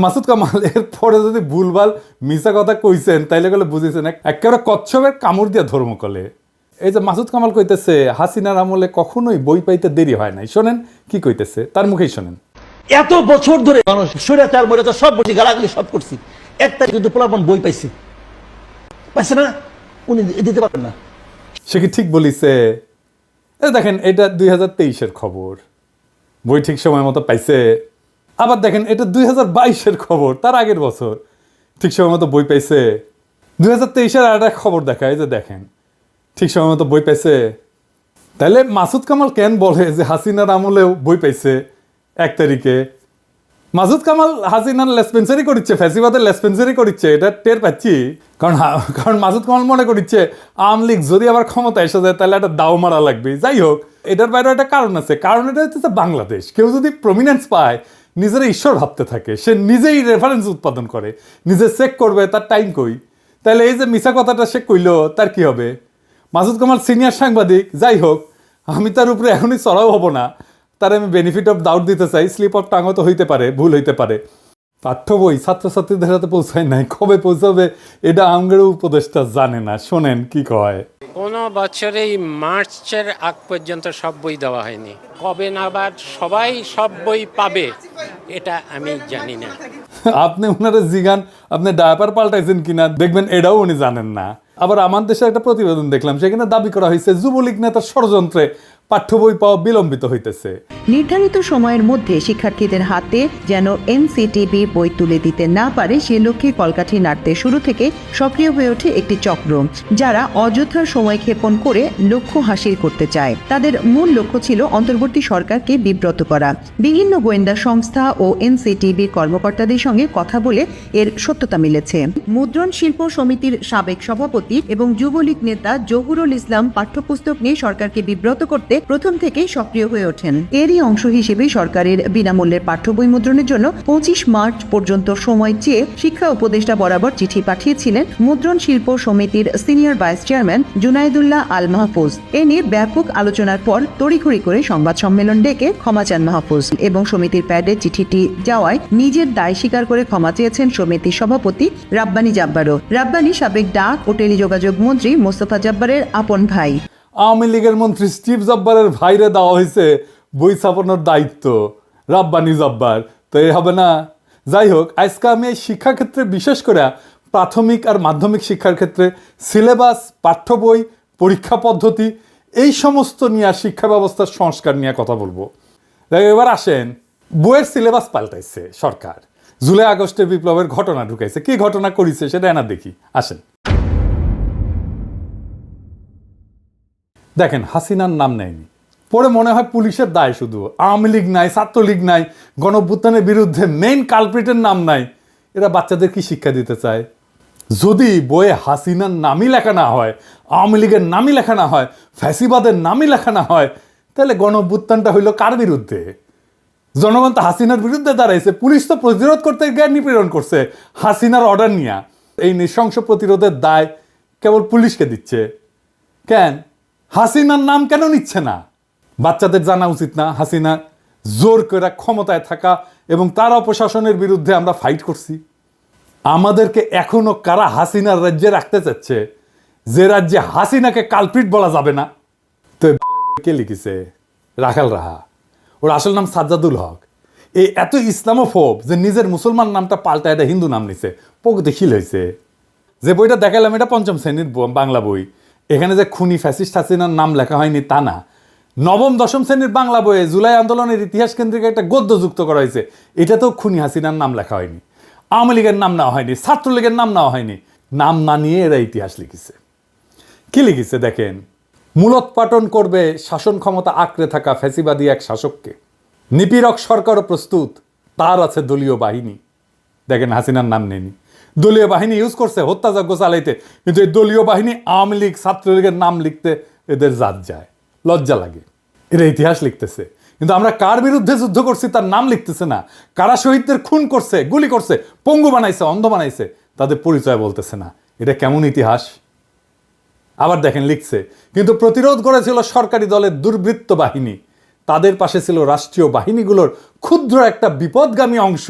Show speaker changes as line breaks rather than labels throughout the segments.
মাসুদ কামাল এর পরে যদি ভুলভাল মিশা কথা কইছেন তাইলে গেলে বুঝেছেন একেবারে কচ্ছপের কামড় দিয়া ধর্ম কলে। এই যে মাসুদ কামাল কইতেছে হাসিনার আমলে কখনোই বই পাইতে দেরি হয় নাই, শোনেন কি কইতেছে, তার মুখেই শোনেন।
এত বছর ধরে মানুষ স্বৈরাচার মৈরাচার সব বলছি, গালাগালি সব করছি, একটা কিন্তু পোলাপন বই পাইছে না, উনি দিতে পারেন না।
সে কি ঠিক বলিছে? দেখেন এটা 2023-এর খবর, বই ঠিক সময় মতো পাইছে। আবার দেখেন এটা 2022-এর খবর, তার আগের বছর ঠিক সময় মতো বই পাইছে। 2023-এর আর একটা খবর দেখা, এই যে দেখেন ঠিক সময় মতো বই পাইছে। তাহলে মাসুদ কামাল কেন বলে যে হাসিনার আমলেও বই পাইছে 1 তারিখে? মাসুদ কামাল হাসিনার লেসপেন্সারি করিচ্ছে, ফ্যাসিবাদের লেসপেন্সারি করিচ্ছে, এটা টের পাচ্ছি। কারণ মাসুদ কামাল মনে করিচ্ছে আওয়ামী লীগ যদি আবার ক্ষমতা এসে যায় তাহলে একটা দাও মারা লাগবে। যাই হোক, এটার বাইরে একটা কারণ আছে, কারণ এটা হচ্ছে বাংলাদেশ। কেউ যদি প্রমিনেন্স পায়, নিজেরা ঈশ্বর ভাবতে থাকে, সে নিজেই রেফারেন্স উৎপাদন করে, নিজে চেক করবে তার টাইম কই। তাহলে এই যে মিছা কথাটা সে কইল, তার কি হবে? মাসুদ কামাল সিনিয়র সাংবাদিক, যাই হোক আমি তার উপরে এখনই চড়াও হব না, তার আমি বেনিফিট অফ ডাউট দিতে চাই। স্লিপ অফ টাঙ্গও তো হইতে পারে, ভুল হইতে পারে। পাঠ্য বই ছাত্রছাত্রীদের হাতে পৌঁছায় নাই, কবে পৌঁছাবে এটা আমগের উপদেষ্টা জানে না। শোনেন কি কয়।
কোনো বছরেই মার্চের আগ পর্যন্ত সব বই দেওয়া হয়নি, কবে নাগাদ সবাই সব বই পাবে এটা আমি জানি না।
আপনি ওনারা জিগান আপনি ডায়াপার পাল্টাইছেন কিনা, দেখবেন এটাও উনি জানেন না। আবার আমার দেশে একটা প্রতিবেদন দেখলাম, সেখানে দাবি করা হয়েছে যুবলীগ নেতার ষড়যন্ত্রে পাঠ্য বই পাওয়া বিলম্বিত হইতেছে।
নির্ধারিত সময়ের মধ্যে শিক্ষার্থীদের হাতে যেন এনসিটিবি বই তুলে দিতে না পারে সে লক্ষ্যে কলকাঠি নাড়তে শুরু থেকে সক্রিয় হয়ে ওঠে একটি চক্র, যারা অযথার সময় ক্ষেপণ করে লক্ষ্য হাসিল করতে চায়। তাদের মূল লক্ষ্য ছিল অন্তর্বর্তী সরকারকে বিব্রত করা। বিভিন্ন গোয়েন্দা সংস্থা ও এনসিটিবির কর্মকর্তাদের সঙ্গে কথা বলে এর সত্যতা মিলেছে। মুদ্রণ শিল্প সমিতির সাবেক সভাপতি এবং যুবলীগ নেতা জহুরুল ইসলাম পাঠ্যপুস্তক নিয়ে সরকারকে বিব্রত করতে প্রথম থেকেই সক্রিয় হয়ে ওঠেন। এরই অংশ হিসেবে সরকারের বিনামূল্যের পাঠ্য বই মুদ্রণের জন্য 25 মার্চ পর্যন্ত সময় চেয়ে শিক্ষা উপদেষ্টা বরাবর চিঠি পাঠিয়েছিলেন মুদ্রণ শিল্প সমিতির সিনিয়র ভাইস চেয়ারম্যান জুনাইদুল্লাহ আল মাহফুজ। এ নিয়ে ব্যাপক আলোচনার পর তড়িঘড়ি করে সংবাদ সম্মেলন ডেকে ক্ষমা চান মাহফুজ এবং সমিতির প্যাডে চিঠিটি যাওয়ায় নিজের দায় স্বীকার করে ক্ষমা চেয়েছেন সমিতির সভাপতি রাব্বানী জাব্বারও। রাব্বানী সাবেক ডাক ও টেলিযোগাযোগ মন্ত্রী মোস্তফা জাব্বারের আপন ভাই।
আওয়ামী লীগের মন্ত্রী স্টিভ জব্বারের ভাইরে দেওয়া হয়েছে বই ছাপানোর দায়িত্ব, রাব্বানী জব্বার, তো এই হবে না? যাই হোক, আজকে আমি এই শিক্ষাক্ষেত্রে বিশেষ করে প্রাথমিক আর মাধ্যমিক শিক্ষার ক্ষেত্রে সিলেবাস, পাঠ্য বই, পরীক্ষা পদ্ধতি এই সমস্ত নিয়ে শিক্ষা ব্যবস্থার সংস্কার নিয়ে কথা বলবো। এবার আসেন, বইয়ের সিলেবাস পাল্টাইছে সরকার, জুলাই আগস্টের বিপ্লবের ঘটনা ঢুকাইছে। কি ঘটনা করেছে সেটা এনা দেখি, আসেন। দেখেন, হাসিনার নাম নেয়নি, পরে মনে হয় পুলিশের দায় শুধু, আওয়ামী লীগ নাই, ছাত্রলীগ নাই, গণঅভ্যুত্থানের বিরুদ্ধে মেইন কালপ্রিটের নাম নাই। এরা বাচ্চাদের কি শিক্ষা দিতে চায়? যদি বইয়ে হাসিনার নামই লেখা না হয়, আওয়ামী লীগের নামই লেখা না হয়, ফ্যাসিবাদের নামই লেখা না হয়, তাহলে গণঅভ্যুত্থানটা হইল কার বিরুদ্ধে? জনগণ তো হাসিনার বিরুদ্ধে দাঁড়াইছে, পুলিশ তো প্রতিরোধ করতে গিয়ে নিপীড়ন করছে হাসিনার অর্ডার নিয়ে। এই নৃশংস প্রতিরোধের দায় কেবল পুলিশকে দিচ্ছে কেন? হাসিনার নাম কেন নিচ্ছে না? বাচ্চাদের জানা উচিত না হাসিনা জোর করে ক্ষমতায় থাকা এবং তার অপশাসনের বিরুদ্ধে আমরা ফাইট করছি। আমাদেরকে এখনো কারা হাসিনার রাজ্যে রাখতে চাচ্ছে, যে রাজ্যে হাসিনাকে কালপ্রিট বলা যাবে না? তো কে লিখেছে? রাখাল রাহা, ওর আসল নাম সাজ্জাদুল হক। এই এত ইসলামোফোব যে নিজের মুসলমান নামটা পাল্টা এটা হিন্দু নাম নিছে, প্রগতিশীল হয়েছে। যে বইটা দেখালাম এটা 5ম শ্রেণীর বাংলা বই, এখানে যে খুনি ফ্যাসিস্ট হাসিনার নাম লেখা হয়নি তা না। 9ম 10ম শ্রেণীর বাংলা বইয়ে জুলাই আন্দোলনের ইতিহাস কেন্দ্রিক একটা গদ্য যুক্ত করা হয়েছে, এটাতেও খুনি হাসিনার নাম লেখা হয়নি, আওয়ামী লীগের নাম নেওয়া হয়নি, ছাত্রলীগের নাম নেওয়া হয়নি। নাম না নিয়ে এরা ইতিহাস লিখেছে। কি লিখেছে দেখেন, মূলোৎপাটন করবে শাসন ক্ষমতা আঁকড়ে থাকা ফ্যাসিবাদী এক শাসককে, নিপীড়ক সরকারও প্রস্তুত, তার আছে দলীয় বাহিনী। দেখেন, হাসিনার নাম নেয়নি, দলীয় বাহিনী ইউজ করছে হত্যাযজ্ঞ চালাইতে, কিন্তু এই দলীয় বাহিনী আওয়ামী লীগ ছাত্রলীগের নাম লিখতে এদের জাত যায়, লজ্জা লাগে। এরা ইতিহাস লিখতেছে, কিন্তু আমরা কার বিরুদ্ধে যুদ্ধ করছি তার নাম লিখতেছে না। কারা শহীদদের খুন করছে, গুলি করছে, পঙ্গু বানাইছে, অন্ধ বানাইছে, তাদের পরিচয় বলতেছে না। এটা কেমন ইতিহাস? আবার দেখেন লিখছে, কিন্তু প্রতিরোধ করেছিল সরকারি দলের দুর্বৃত্ত বাহিনী, তাদের পাশে ছিল রাষ্ট্রীয় বাহিনীগুলোর ক্ষুদ্র একটা বিপদগামী অংশ,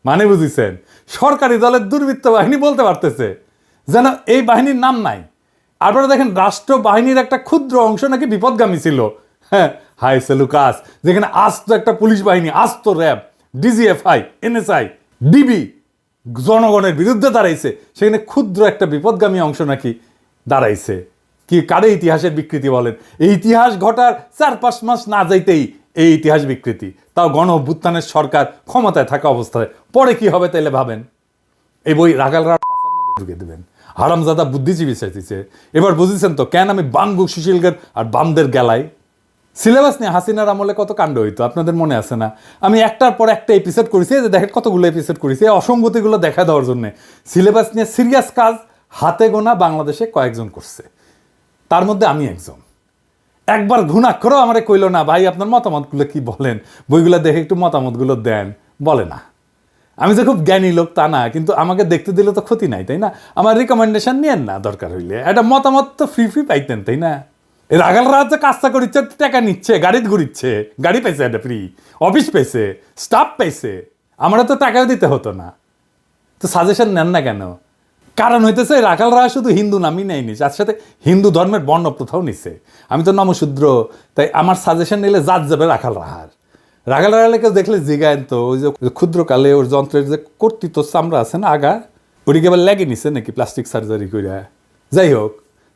মানে বুঝিছেন, সরকারি দলের দুর্বৃত্ত বাহিনী বলতে পারতেছে যেন এই বাহিনীর নাম নাই। আপনারা দেখেন রাষ্ট্র বাহিনীর একটা ক্ষুদ্র অংশ নাকি বিপদগামী ছিল। হ্যাঁ, হাই সেলুকাস, যেখানে আস্ত একটা পুলিশ বাহিনী, আস্ত র্যাব, ডিজিএফআই, এনএসআই, ডিবি জনগণের বিরুদ্ধে দাঁড়াইছে, সেখানে ক্ষুদ্র একটা বিপদগামী অংশ নাকি দাঁড়াইছে। কি কারে ইতিহাসের বিকৃতি বলেন? এই ইতিহাস ঘটার 4-5 মাস না যাইতেই এই ইতিহাস বিকৃতি, তাও গণ অভ্যুত্থানের সরকার ক্ষমতায় থাকা অবস্থায়। পরে কি হবে তাইলে ভাবেন। এই বই রাখালরা ঢুকে দেবেন, হারামজাদা বুদ্ধিজীবী চাইছে। এবার বুঝেছেন তো কেন আমি বানগু সুশীলগের আর বামদের গেলাই। সিলেবাস নিয়ে হাসিনার আমলে কত কাণ্ড হইতো আপনাদের মনে আছে না? আমি একটার পর একটা এপিসোড করেছি, যে দেখেন কতগুলো এপিসোড করেছি অসঙ্গতিগুলো দেখা দেওয়ার জন্য। সিলেবাস নিয়ে সিরিয়াস কাজ হাতে গোনা বাংলাদেশে কয়েকজন করছে, তার মধ্যে আমি একজন। একবার ঘুণাক্ষরও আমারে কইল না, ভাই আপনার মতামতগুলো কি বলেন, বইগুলো দেখে একটু মতামতগুলো দেন, বলে না। আমি যে খুব জ্ঞানী লোক তা না, কিন্তু আমাকে দেখতে দিলে তো ক্ষতি নাই, তাই না? আমার রিকমেন্ডেশন নিয়েন না, দরকার হইলে একটা মতামত তো ফ্রি পাইতেন, তাই না? রাগালরা যে কাজটা করিচ্ছে, টাকা নিচ্ছে, গাড়িতে ঘুরিচ্ছে, গাড়ি পাইছে একটা ফ্রি, অফিস পাইছে, স্টাফ পাইছে, আমরা তো টাকাও দিতে হতো না। তো সাজেশন নেন না কেন? কারণ হইতেছে রাখালরা শুধু হিন্দু নামই নেয়নি, তার সাথে হিন্দু ধর্মের বর্ণ প্রথাও নিছে। আমি তো নমশূদ্র, তাই আমার সাজেশন নিলে জাত যাবে রাখাল রাহার। রাখাল রাহালকে দেখলে জিগায়েন তো, ওই যে ক্ষুদ্রকালে ওর যন্ত্রের যে কর্তৃত্ব চামড়া আছে না আগা, ওটিকে আবার লেগে নিছে নাকি প্লাস্টিক সার্জারি কইরা। যাই হোক,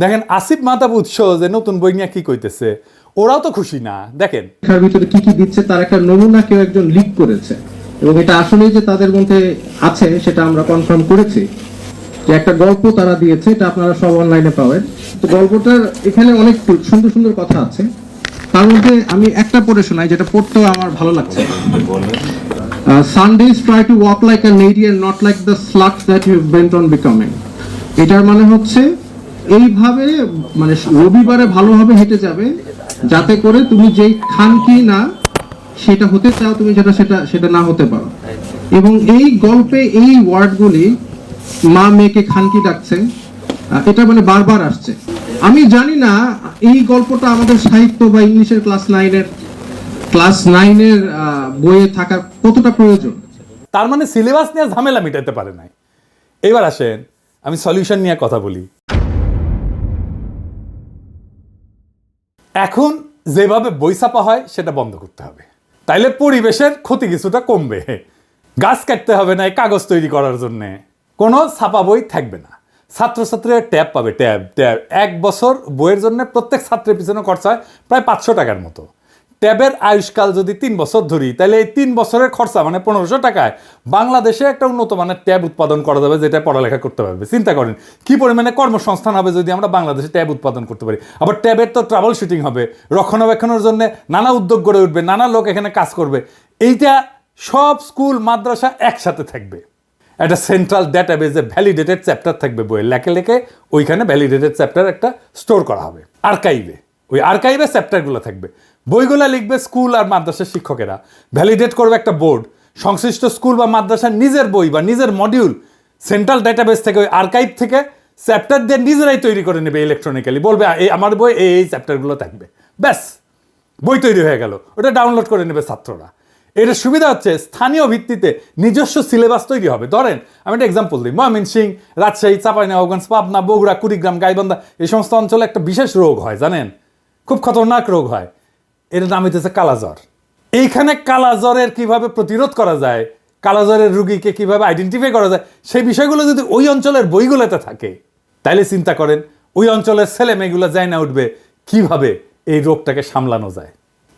দেখেন আসিফ মাহতাব উৎস যে নতুন বই নিয়ে কি কইতেছে, ওরাও তো খুশি না। দেখেন
এর ভিতরে কি কি দিচ্ছে তার একটা নমুনা কেউ একজন লিক করেছে, এবং এটা আসলেই যে তাদের মধ্যে আছে সেটা আমরা কনফার্ম করেছি। যে একটা গল্প তারা দিয়েছে, এটা আপনারা সব অনলাইনে পাবেন। তো গল্পটার এখানে অনেক সুন্দর সুন্দর কথা আছে, তার মধ্যে আমি একটা পড়ে শোনাই, যেটা পড়তেও আমার ভালো লাগছে। Sundays try to walk like a lady and not like the sluts that you bent on becoming. এটার মানে হচ্ছে এইভাবে, মানে রবিবারে ভালোভাবে হেঁটে যাবে যাতে করে তুমি যেই খান কি না সেটা হতে চাও, তুমি যেটা সেটা না হতে পারো। এবং এই গল্পে এই ওয়ার্ডগুলি, মা মেয়েকে খানকি ডাকছে, এটা মানে বারবার আসছে। আমি জানি না এই গল্পটা আমাদের সাহিত্য বা ইংলিশের ক্লাস 9-এর বইয়ে থাকার কতটা প্রয়োজন।
তার মানে সিলেবাস নিয়ে ঝামেলা মিটাতে পারে নাই। এবার আসেন আমি সলিউশন নিয়ে কথা বলি। এখন যেভাবে বই ছাপা হয় সেটা বন্ধ করতে হবে, তাইলে পরিবেশের ক্ষতি কিছুটা কমবে। গাছ কাটতে হবে না কাগজ তৈরি করার জন্য, কোনো ছাপা বই থাকবে না। ছাত্রছাত্রীরা ট্যাব পাবে, ট্যাব 1 বছর বইয়ের জন্য প্রত্যেক ছাত্রের পিছনে খরচা হয় প্রায় 500 টাকার মতো। ট্যাবের আয়ুষ্কাল যদি 3 বছর ধরি, তাহলে এই 3 বছরের খরচা মানে 1500 টাকায় বাংলাদেশে একটা উন্নত মানের ট্যাব উৎপাদন করা যাবে, যেটা পড়ালেখা করতে পারবে। চিন্তা করেন কি পরিমাণে কর্মসংস্থান হবে যদি আমরা বাংলাদেশে ট্যাব উৎপাদন করতে পারি। আবার ট্যাবের তো ট্রাবল শুটিং হবে, রক্ষণাবেক্ষণের জন্য নানা উদ্যোগ গড়ে উঠবে, নানা লোক এখানে কাজ করবে। এইটা সব স্কুল মাদ্রাসা একসাথে থাকবে, একটা সেন্ট্রাল ডেটাবেজে ভ্যালিডেটেড চ্যাপ্টার থাকবে, বইয়ের লেখে লেখে ওইখানে ভ্যালিডেটেড চ্যাপ্টার একটা স্টোর করা হবে আর্কাইভে। ওই আর্কাইভে চ্যাপ্টারগুলো থাকবে, বইগুলো লিখবে স্কুল আর মাদ্রাসার শিক্ষকেরা, ভ্যালিডেট করবে একটা বোর্ড। সংশ্লিষ্ট স্কুল বা মাদ্রাসার নিজের বই বা নিজের মডিউল সেন্ট্রাল ডেটাবেস থেকে, ওই আর্কাইভ থেকে চ্যাপ্টার দিয়ে নিজেরাই তৈরি করে নেবে ইলেকট্রনিক্যালি। বলবে এই আমার বই এই চ্যাপ্টারগুলো থাকবে, ব্যাস বই তৈরি হয়ে গেল। ওটা ডাউনলোড করে নেবে ছাত্ররা। এর সুবিধা হচ্ছে স্থানীয় ভিত্তিতে নিজস্ব সিলেবাস তৈরি হবে। ধরেন আমি একটা এক্সাম্পল দিই, ময়মনসিংহ, রাজশাহী, চাঁপাইনবাবগঞ্জ, পাবনা, বগুড়া, কুড়িগ্রাম, গাইবান্ধা, এই সমস্ত অঞ্চলে একটা বিশেষ রোগ হয়, জানেন, খুব খতরনাক রোগ হয়। এর নাম হইতেছে কালাজ্বর। এইখানে কালাজ্বরের কিভাবে প্রতিরোধ করা যায়, কালাজ্বরের রুগীকে কিভাবে আইডেন্টিফাই করা যায়, সেই বিষয়গুলো যদি ওই অঞ্চলের বইগুলোতে থাকে, তাইলে চিন্তা করেন ওই অঞ্চলের ছেলে মেয়েগুলো যায় না উঠবে কিভাবে এই রোগটাকে সামলানো যায়।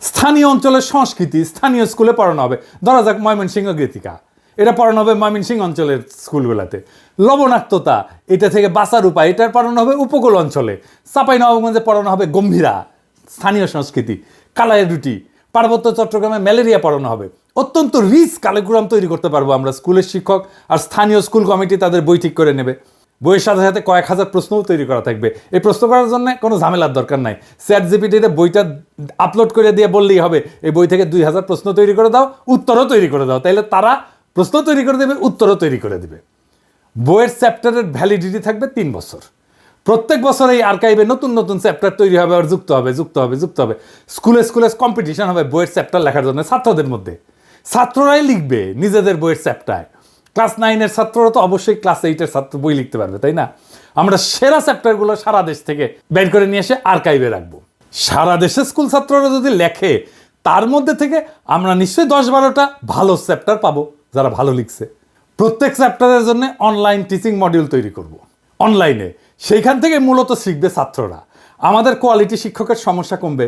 স্থানীয় অঞ্চলের সংস্কৃতি স্থানীয় স্কুলে পড়ানো হবে। ধরা যাক ময়মনসিংহ গীতিকা, এটা পড়ানো হবে ময়মনসিংহ অঞ্চলের স্কুলগুলোতে। লবণাক্ততা, এটা থেকে বাঁচার উপায়, এটার পড়ানো হবে উপকূল অঞ্চলে। চাঁপাইনবাবগঞ্জে পড়ানো হবে গম্ভীরা, স্থানীয় সংস্কৃতি। কালাইয়ের রুটি, পার্বত্য চট্টগ্রামে ম্যালেরিয়া পড়ানো হবে। অত্যন্ত রিচ কারিকুলাম তৈরি করতে পারবো আমরা। স্কুলের শিক্ষক আর স্থানীয় স্কুল কমিটি তাদের বই ঠিক করে নেবে। বইয়ের সাথে সাথে কয়েক হাজার প্রশ্নও তৈরি করা থাকবে। এই প্রশ্ন করার জন্য কোনো ঝামেলার দরকার নাই। চ্যাটজিপিটিতে বইটা আপলোড করে দিয়ে বললেই হবে এই বই থেকে 2000 প্রশ্ন তৈরি করে দাও, উত্তরও তৈরি করে দাও। তাইলে তারা প্রশ্ন তৈরি করে দেবে, উত্তরও তৈরি করে দেবে। বইয়ের চ্যাপ্টারের ভ্যালিডিটি থাকবে 3 বছর। প্রত্যেক বছর এই আর্কাইভে নতুন নতুন চ্যাপ্টার তৈরি হবে আর যুক্ত হবে। স্কুলে কম্পিটিশন হবে বইয়ের চ্যাপ্টার লেখার জন্য ছাত্রদের মধ্যে। ছাত্ররাই লিখবে নিজেদের বইয়ের চ্যাপ্টার। ক্লাস 9-এর ছাত্ররা তো অবশ্যই ক্লাস 8-এর ছাত্র বই লিখতে পারবে, তাই না? আমরা সেরা চ্যাপ্টারগুলো সারা দেশ থেকে বের করে নিয়ে এসে আর্কাইভে রাখবো। সারা দেশে স্কুল ছাত্ররা যদি লেখে, তার মধ্যে থেকে আমরা নিশ্চয়ই 10-12টা ভালো চ্যাপ্টার পাবো যারা ভালো লিখছে। প্রত্যেক চ্যাপ্টারের জন্য অনলাইন টিচিং মডিউল তৈরি করব অনলাইনে, সেইখান থেকে মূলত শিখবে ছাত্ররা। আমাদের কোয়ালিটি শিক্ষকের সমস্যা কমবে,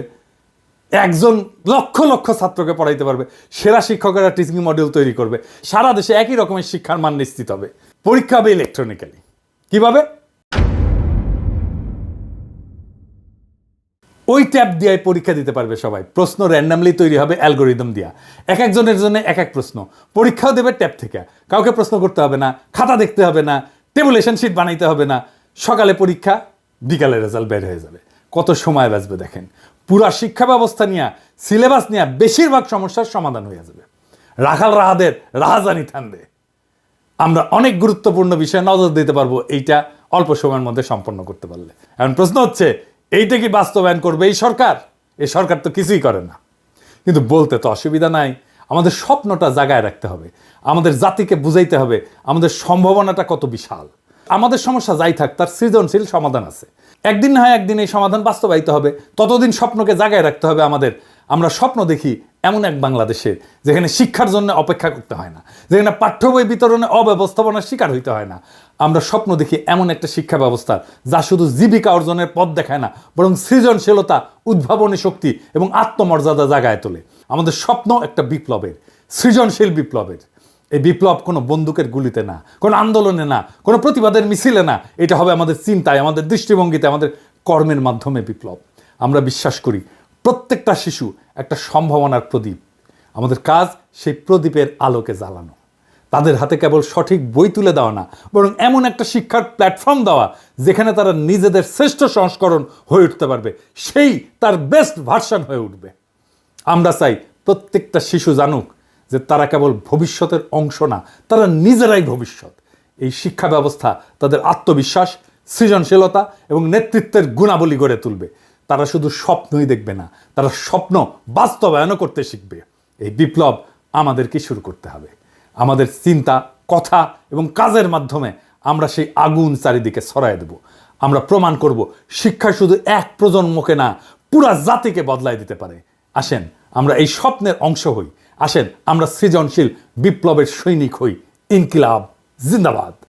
একজন লক্ষ লক্ষ ছাত্রকে পড়াইতে পারবে। সেরা শিক্ষকেরা টিচিং মডিউল তৈরি করবে, সারা দেশে একই রকমের শিক্ষার মান নিশ্চিত হবে। পরীক্ষা হবে ইলেকট্রনিক্যালি। কিভাবে? ওই ট্যাব দিয়ে পরীক্ষা দিতে পারবে সবাই। প্রশ্ন র্যান্ডামলি তৈরি হবে অ্যালগোরিদম দিয়া, এক একজনের জন্য এক এক প্রশ্ন। পরীক্ষাও দেবে ট্যাব থেকে, কাউকে প্রশ্ন করতে হবে না, খাতা দেখতে হবে না, টেবুলেশন শিট বানাইতে হবে না। সকালে পরীক্ষা, বিকালে রেজাল্ট বের হয়ে যাবে। কত সময় বাঁচবে দেখেন। পুরা শিক্ষা ব্যবস্থা নিয়ে, সিলেবাস নিয়ে বেশিরভাগ সমস্যার সমাধান হয়ে যাবে। রাখাল রাহাদের রাহাজানি থামবে। আমরা অনেক গুরুত্বপূর্ণ বিষয়ে নজর দিতে পারবো এইটা অল্প সময়ের মধ্যে সম্পন্ন করতে পারলে। এখন প্রশ্ন হচ্ছে, এইটা কি বাস্তবায়ন করবে এই সরকার? এই সরকার তো কিছুই করে না, কিন্তু বলতে তো অসুবিধা নাই। আমাদের স্বপ্নটা জাগায় রাখতে হবে, আমাদের জাতিকে বুঝাইতে হবে আমাদের সম্ভাবনাটা কত বিশাল। আমাদের সমস্যা যাই থাক, তার সৃজনশীল সমাধান আছে। একদিন না হয় একদিন এই সমাধান বাস্তবায়িত হবে, ততদিন স্বপ্নকে জাগায় রাখতে হবে আমাদের। আমরা স্বপ্ন দেখি এমন এক বাংলাদেশে যেখানে শিক্ষার জন্য অপেক্ষা করতে হয় না, যেখানে পাঠ্য বই বিতরণে অব্যবস্থাপনার শিকার হইতে হয় না। আমরা স্বপ্ন দেখি এমন একটা শিক্ষা ব্যবস্থা যা শুধু জীবিকা অর্জনের পথ দেখায় না, বরং সৃজনশীলতা, উদ্ভাবনী শক্তি এবং আত্মমর্যাদা জাগায় তোলে। আমাদের স্বপ্ন একটা বিপ্লবের, সৃজনশীল বিপ্লবের। এই বিপ্লব কোনো বন্দুকের গুলিতে না, কোনো আন্দোলনে না, কোনো প্রতিবাদের মিছিলে না। এটা হবে আমাদের চিন্তায়, আমাদের দৃষ্টিভঙ্গিতে, আমাদের কর্মের মাধ্যমে বিপ্লব। আমরা বিশ্বাস করি প্রত্যেকটা শিশু একটা সম্ভাবনার প্রদীপ। আমাদের কাজ সেই প্রদীপের আলোকে জ্বালানো। তাদের হাতে কেবল সঠিক বই তুলে দেওয়া না, বরং এমন একটা শিক্ষার প্ল্যাটফর্ম দেওয়া যেখানে তারা নিজেদের শ্রেষ্ঠ সংস্করণ হয়ে উঠতে পারবে, সেই তার বেস্ট ভার্সন হয়ে উঠবে। আমরা চাই প্রত্যেকটা শিশু জানুক যে তারা কেবল ভবিষ্যতের অংশ না, তারা নিজেরাই ভবিষ্যৎ। এই শিক্ষা ব্যবস্থা তাদের আত্মবিশ্বাস, সৃজনশীলতা এবং নেতৃত্বের গুণাবলী গড়ে তুলবে। তারা শুধু স্বপ্নই দেখবে না, তারা স্বপ্ন বাস্তবায়নও করতে শিখবে। এই বিপ্লব আমাদেরকে শুরু করতে হবে। আমাদের চিন্তা, কথা এবং কাজের মাধ্যমে আমরা সেই আগুন চারিদিকে ছড়ায় দেব। আমরা প্রমাণ করব শিক্ষা শুধু এক প্রজন্মকে না, পুরা জাতিকে বদলায় দিতে পারে। আসেন আমরা এই স্বপ্নের অংশ হই। আসেন আমরা সৃজনশীল বিপ্লবের সৈনিক হই। ইনকিলাব জিন্দাবাদ।